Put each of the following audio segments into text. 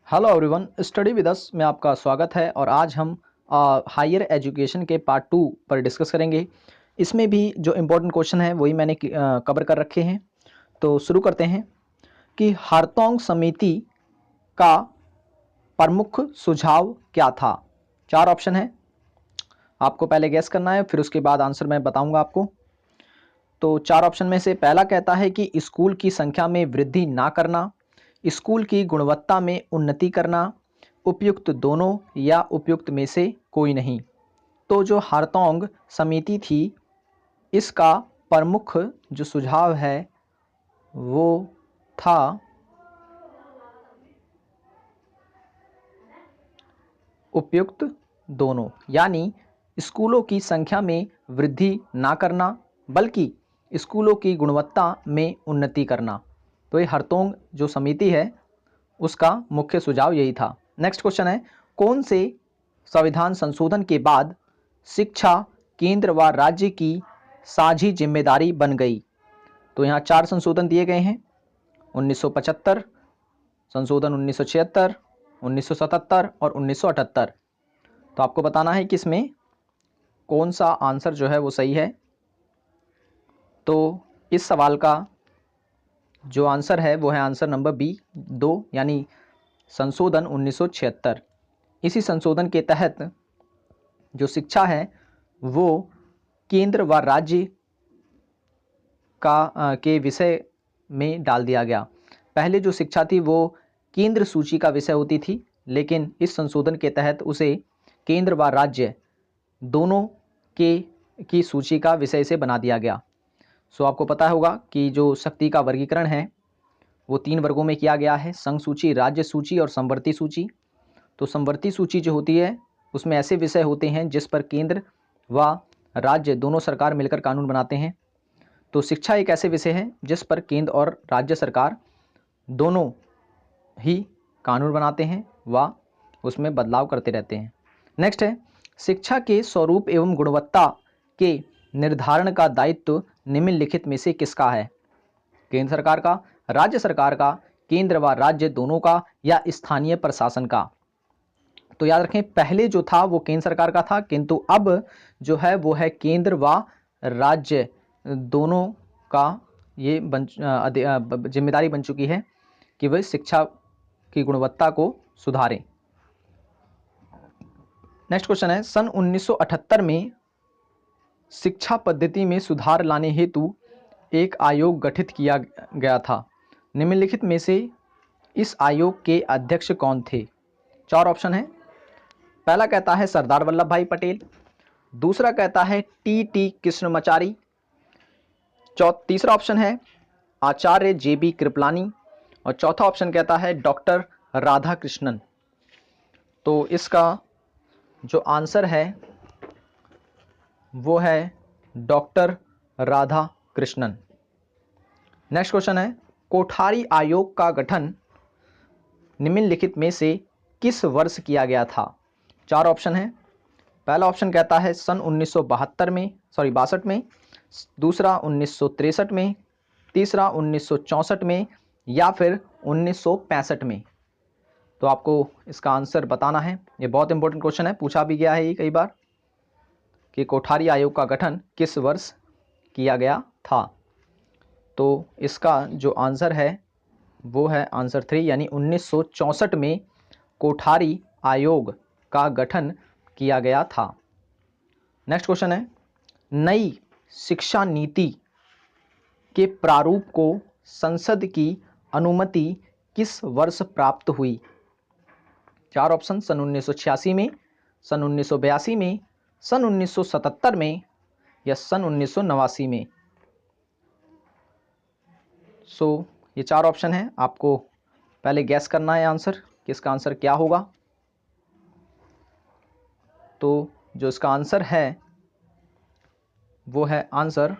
Hello everyone, study with us में आपका स्वागत है। और आज हम हायर एजुकेशन के पार्ट 2 पर डिस्कस करेंगे। इसमें भी जो इम्पोर्टेंट क्वेश्चन है वही मैंने कवर कर रखे हैं। तो शुरू करते हैं कि हारतोंग समिति का प्रमुख सुझाव क्या था। 4 ऑप्शन है, आपको पहले गैस करना है, फिर उसके बाद आंसर मैं बताऊंगा आपको। तो 4 ऑप्शन में से पहला कहता है कि स्कूल की संख्या में वृद्धि ना करना, स्कूल की गुणवत्ता में उन्नति करना, उपयुक्त दोनों या उपयुक्त में से कोई नहीं। तो जो हारतोंग समिति थी, इसका प्रमुख जो सुझाव है वो था उपयुक्त दोनों, यानी स्कूलों की संख्या में वृद्धि ना करना बल्कि स्कूलों की गुणवत्ता में उन्नति करना। तो ये हारतोंग जो समिति है उसका मुख्य सुझाव यही था। नेक्स्ट क्वेश्चन है, कौन से संविधान संशोधन के बाद शिक्षा केंद्र व राज्य की साझी जिम्मेदारी बन गई। तो यहाँ 4 संशोधन दिए गए हैं, 1975, संशोधन 1976, 1977 और 1978। तो आपको बताना है कि इसमें कौन सा आंसर जो है वो सही है। तो इस सवाल का जो आंसर है वो है आंसर नंबर बी 2, यानी संशोधन 1976। इसी संशोधन के तहत जो शिक्षा है वो केंद्र व राज्य के विषय में डाल दिया गया। पहले जो शिक्षा थी वो केंद्र सूची का विषय होती थी, लेकिन इस संशोधन के तहत उसे केंद्र व राज्य दोनों की सूची का विषय से बना दिया गया। सो आपको पता होगा कि जो शक्ति का वर्गीकरण है वो 3 वर्गों में किया गया है, संघ सूची, राज्य सूची और समवर्ती सूची। तो समवर्ती सूची जो होती है उसमें ऐसे विषय होते हैं जिस पर केंद्र व राज्य दोनों सरकार मिलकर कानून बनाते हैं। तो शिक्षा एक ऐसे विषय है जिस पर केंद्र और राज्य सरकार दोनों ही कानून बनाते हैं व उसमें बदलाव करते रहते हैं। नेक्स्ट है, शिक्षा के स्वरूप एवं गुणवत्ता के निर्धारण का दायित्व निम्नलिखित में से किसका है। केंद्र सरकार का, राज्य सरकार का, केंद्र व राज्य दोनों का या स्थानीय प्रशासन का। तो याद रखें, पहले जो था वो केंद्र सरकार का था, किंतु अब जो है वो है केंद्र व राज्य दोनों का ये जिम्मेदारी बन चुकी है कि वह शिक्षा की गुणवत्ता को सुधारें। नेक्स्ट क्वेश्चन है, सन 1978 में शिक्षा पद्धति में सुधार लाने हेतु एक आयोग गठित किया गया था। निम्नलिखित में से इस आयोग के अध्यक्ष कौन थे। 4 ऑप्शन है। पहला कहता है सरदार वल्लभ भाई पटेल, दूसरा कहता है टी कृष्णमाचारी, तीसरा ऑप्शन है आचार्य JB कृपलानी और चौथा ऑप्शन कहता है डॉक्टर राधाकृष्णन। तो इसका जो आंसर है वो है डॉक्टर राधाकृष्णन। नेक्स्ट क्वेश्चन है, कोठारी आयोग का गठन निम्नलिखित में से किस वर्ष किया गया था। 4 ऑप्शन है। पहला ऑप्शन कहता है सन 62 में, दूसरा 1963 में, तीसरा 1964 में या फिर 1965 में। तो आपको इसका आंसर बताना है। ये बहुत इंपॉर्टेंट क्वेश्चन है, पूछा भी गया है ये कई बार कि कोठारी आयोग का गठन किस वर्ष किया गया था। तो इसका जो आंसर है वो है आंसर 3, यानी 1964 में कोठारी आयोग का गठन किया गया था। नेक्स्ट क्वेश्चन है, नई शिक्षा नीति के प्रारूप को संसद की अनुमति किस वर्ष प्राप्त हुई। 4 ऑप्शन, सन 1986 में, सन 1982 में, सन 1977 में या सन 1989 में। ये 4 ऑप्शन है, आपको पहले गैस करना है आंसर कि इसका आंसर क्या होगा। तो जो इसका आंसर है वो है आंसर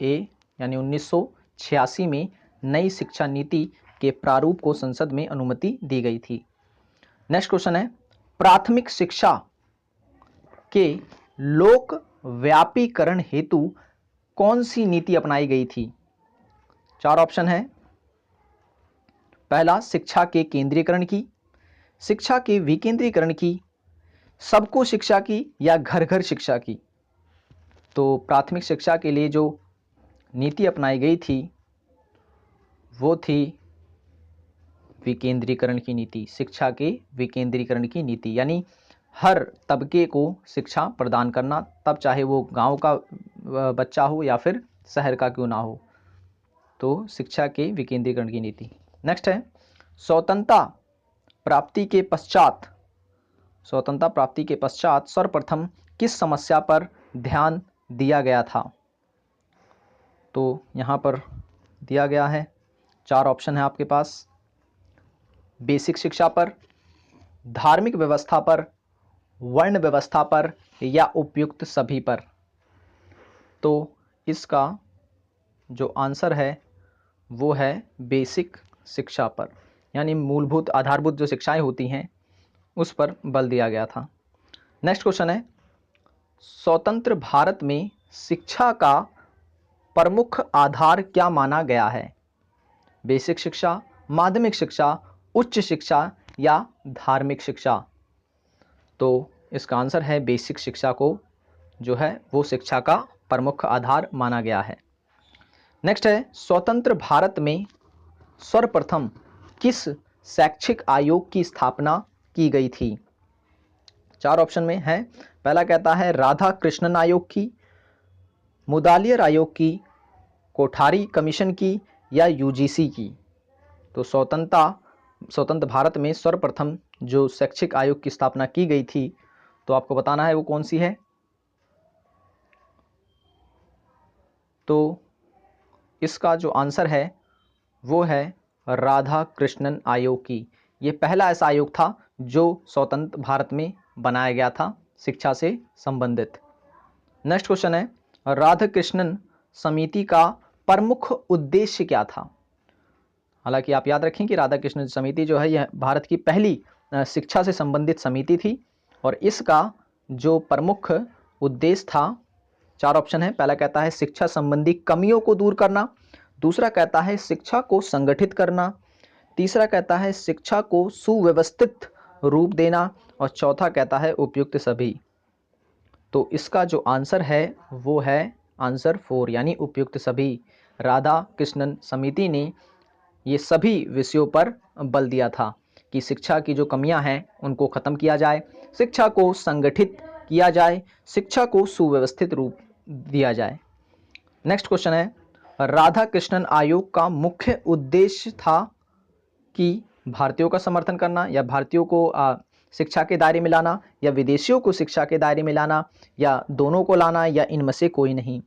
ए, यानी 1986 में नई शिक्षा नीति के प्रारूप को संसद में अनुमति दी गई थी। नेक्स्ट क्वेश्चन है, प्राथमिक शिक्षा के लोक व्यापीकरण हेतु कौन सी नीति अपनाई गई थी। 4 ऑप्शन है। पहला शिक्षा के केंद्रीकरण की, शिक्षा के विकेंद्रीकरण की, सबको शिक्षा की या घर घर शिक्षा की? तो प्राथमिक शिक्षा के लिए जो नीति अपनाई गई थी वो थी विकेंद्रीकरण की नीति, शिक्षा के विकेंद्रीकरण की नीति, यानी हर तबके को शिक्षा प्रदान करना, तब चाहे वो गांव का बच्चा हो या फिर शहर का क्यों ना हो। तो शिक्षा के विकेंद्रीकरण की नीति। नेक्स्ट है स्वतंत्रता प्राप्ति के पश्चात, स्वतंत्रता प्राप्ति के पश्चात सर्वप्रथम किस समस्या पर ध्यान दिया गया था? तो यहाँ पर दिया गया है, 4 ऑप्शन है आपके पास। बेसिक शिक्षा पर, धार्मिक व्यवस्था पर, वर्ण व्यवस्था पर या उपयुक्त सभी पर? तो इसका जो आंसर है वो है बेसिक शिक्षा पर, यानी मूलभूत आधारभूत जो शिक्षाएं होती हैं उस पर बल दिया गया था। नेक्स्ट क्वेश्चन है स्वतंत्र भारत में शिक्षा का प्रमुख आधार क्या माना गया है? बेसिक शिक्षा, माध्यमिक शिक्षा, उच्च शिक्षा या धार्मिक शिक्षा? तो इसका आंसर है बेसिक शिक्षा को जो है वो शिक्षा का प्रमुख आधार माना गया है। नेक्स्ट है स्वतंत्र भारत में सर्वप्रथम किस शैक्षिक आयोग की स्थापना की गई थी? 4 ऑप्शन में है। पहला कहता है राधा कृष्णन आयोग की, मुदालियर आयोग की, कोठारी कमीशन की या यूजीसी की? तो स्वतंत्र भारत में सर्वप्रथम जो शैक्षिक आयोग की स्थापना की गई थी तो आपको बताना है वो कौन सी है। तो इसका जो आंसर है वो है राधा कृष्णन आयोग की। ये पहला ऐसा आयोग था जो स्वतंत्र भारत में बनाया गया था शिक्षा से संबंधित। नेक्स्ट क्वेश्चन है राधा कृष्णन समिति का प्रमुख उद्देश्य क्या था? हालांकि आप याद रखें कि राधा कृष्णन समिति जो है यह भारत की पहली शिक्षा से संबंधित समिति थी और इसका जो प्रमुख उद्देश्य था, 4 ऑप्शन है। पहला कहता है शिक्षा संबंधी कमियों को दूर करना, दूसरा कहता है शिक्षा को संगठित करना, तीसरा कहता है शिक्षा को सुव्यवस्थित रूप देना और चौथा कहता है उपयुक्त सभी। तो इसका जो आंसर है वो है आंसर 4 यानी उपयुक्त सभी। राधा कृष्णन समिति ने ये सभी विषयों पर बल दिया था कि शिक्षा की जो कमियां हैं उनको ख़त्म किया जाए, शिक्षा को संगठित किया जाए, शिक्षा को सुव्यवस्थित रूप दिया जाए। नेक्स्ट क्वेश्चन है राधा कृष्णन आयोग का मुख्य उद्देश्य था कि भारतीयों का समर्थन करना या भारतीयों को शिक्षा के दायरे में लाना या विदेशियों को शिक्षा के दायरे में लाना या दोनों को लाना या इनमें से कोई नहीं?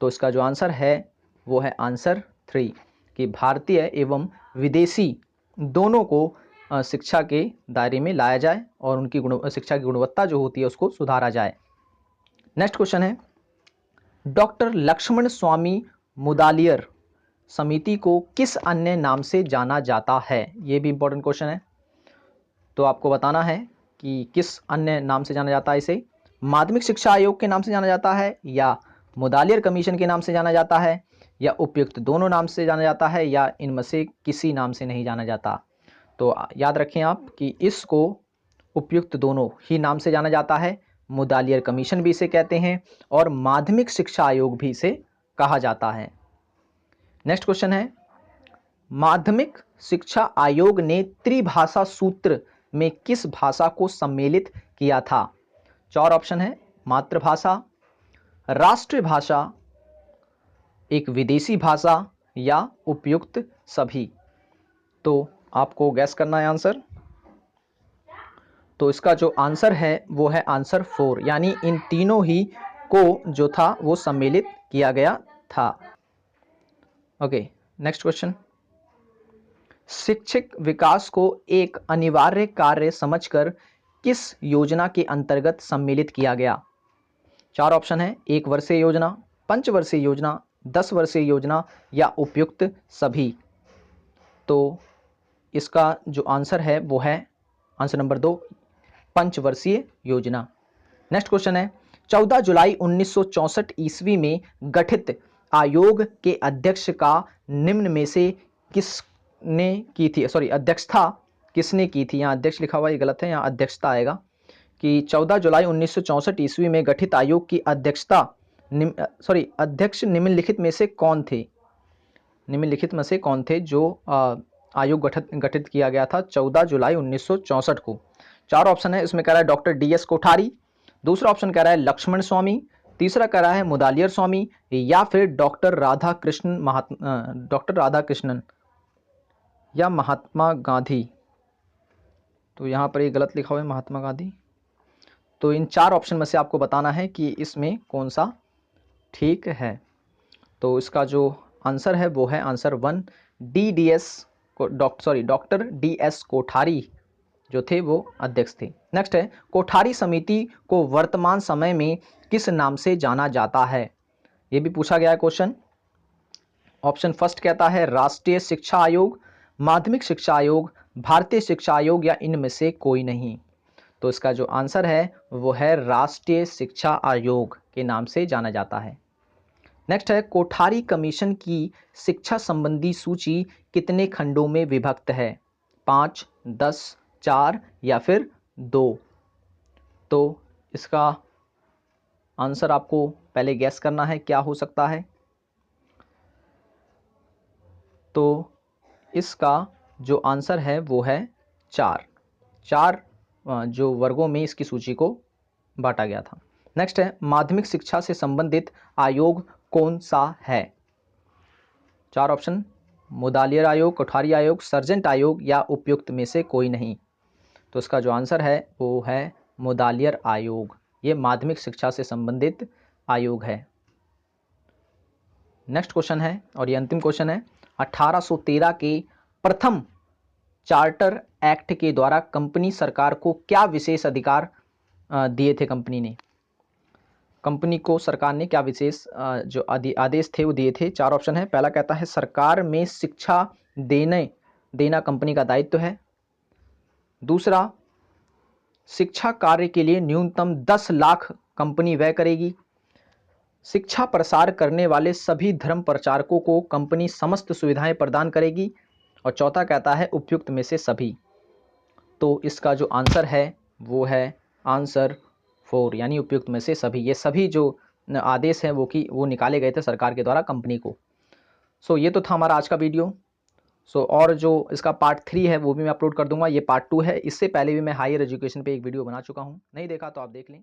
तो इसका जो आंसर है वो है आंसर 3 कि भारतीय एवं विदेशी दोनों को शिक्षा के दायरे में लाया जाए और उनकी शिक्षा की गुणवत्ता जो होती है उसको सुधारा जाए। नेक्स्ट क्वेश्चन है डॉक्टर लक्ष्मण स्वामी मुदालियर समिति को किस अन्य नाम से जाना जाता है? ये भी इंपॉर्टेंट क्वेश्चन है। तो आपको बताना है कि किस अन्य नाम से जाना जाता है इसे। माध्यमिक शिक्षा आयोग के नाम से जाना जाता है या मुदालियर कमीशन के नाम से जाना जाता है या उपयुक्त दोनों नाम से जाना जाता है या इनमें से किसी नाम से नहीं जाना जाता? तो याद रखें आप कि इसको उपयुक्त दोनों ही नाम से जाना जाता है। मुदालियर कमीशन भी इसे कहते हैं और माध्यमिक शिक्षा आयोग भी इसे कहा जाता है। नेक्स्ट क्वेश्चन है माध्यमिक शिक्षा आयोग ने त्रिभाषा सूत्र में किस भाषा को सम्मिलित किया था? 4 ऑप्शन है। मातृभाषा, राष्ट्रीय भाषा, एक विदेशी भाषा या उपयुक्त सभी? तो आपको गैस करना है आंसर। तो इसका जो आंसर है वो है आंसर 4 यानी इन तीनों ही को जो था वो सम्मिलित किया गया था। ओके, नेक्स्ट क्वेश्चन शिक्षक विकास को एक अनिवार्य कार्य समझकर किस योजना के अंतर्गत सम्मिलित किया गया? 4 ऑप्शन है। 1 वर्षीय योजना, 5 वर्षीय योजना, 10 वर्षीय योजना या उपयुक्त सभी? तो इसका जो आंसर है वो है आंसर नंबर 2 5 वर्षीय योजना। नेक्स्ट क्वेश्चन है 14 जुलाई 1964 ईस्वी में गठित आयोग के अध्यक्ष का निम्न में से किसने की थी अध्यक्षता किसने की थी, यहाँ अध्यक्ष लिखा हुआ ये गलत है, यहाँ अध्यक्षता आएगा कि 14 जुलाई 1964 ईस्वी में गठित आयोग की अध्यक्षता अध्यक्ष निम्नलिखित में से कौन थे, निम्नलिखित में से कौन थे जो आयोग गठित किया गया था 14 जुलाई 1964 को। 4 ऑप्शन है इसमें, कह रहा है डॉक्टर DS कोठारी, दूसरा ऑप्शन कह रहा है लक्ष्मण स्वामी, तीसरा कह रहा है मुदालियर स्वामी, या फिर डॉक्टर राधाकृष्णन या महात्मा गांधी। तो यहाँ पर ये गलत लिखा हुआ है महात्मा गांधी। तो इन 4 ऑप्शन में से आपको बताना है कि इसमें कौन सा ठीक है। तो इसका जो आंसर है वो है आंसर 1, डॉक्टर DS कोठारी जो थे वो अध्यक्ष थे। नेक्स्ट है, कोठारी समिति को वर्तमान समय में किस नाम से जाना जाता है, ये भी पूछा गया है क्वेश्चन। ऑप्शन फर्स्ट कहता है राष्ट्रीय शिक्षा आयोग, माध्यमिक शिक्षा आयोग, भारतीय शिक्षा आयोग, या इनमें से कोई नहीं। तो इसका जो आंसर है वो है राष्ट्रीय शिक्षा आयोग के नाम से जाना जाता है। नेक्स्ट है, कोठारी कमीशन की शिक्षा संबंधी सूची कितने खंडों में विभक्त है, 5, 10, 4 या फिर 2। तो इसका आंसर आपको पहले गैस करना है क्या हो सकता है। तो इसका जो आंसर है वो है 4 जो वर्गों में इसकी सूची को बांटा गया था। नेक्स्ट है, माध्यमिक शिक्षा से संबंधित आयोग कौन सा है। 4 ऑप्शन, मुदालियर आयोग, कोठारी आयोग, सर्जेंट आयोग या उपयुक्त में से कोई नहीं। तो इसका जो आंसर है वो है मुदालियर आयोग, ये माध्यमिक शिक्षा से संबंधित आयोग है। नेक्स्ट क्वेश्चन है और ये अंतिम क्वेश्चन है, 1813 के प्रथम चार्टर एक्ट के द्वारा कंपनी सरकार को क्या विशेष अधिकार दिए थे, कंपनी को सरकार ने क्या विशेष जो आदेश थे वो दिए थे। 4 ऑप्शन है, पहला कहता है सरकार में शिक्षा देना कंपनी का दायित्व है, दूसरा शिक्षा कार्य के लिए न्यूनतम 10 लाख कंपनी व्यय करेगी, शिक्षा प्रसार करने वाले सभी धर्म प्रचारकों को कंपनी समस्त सुविधाएं प्रदान करेगी, और चौथा कहता है उपयुक्त में से सभी। तो इसका जो आंसर है वो है आंसर 4 यानी उपयुक्त में से सभी। ये सभी जो आदेश हैं वो निकाले गए थे सरकार के द्वारा कंपनी को। सो ये तो था हमारा आज का वीडियो। और जो इसका पार्ट 3 है वो भी मैं अपलोड कर दूंगा, ये पार्ट 2 है। इससे पहले भी मैं हायर एजुकेशन पे एक वीडियो बना चुका हूँ, नहीं देखा तो आप देख लें।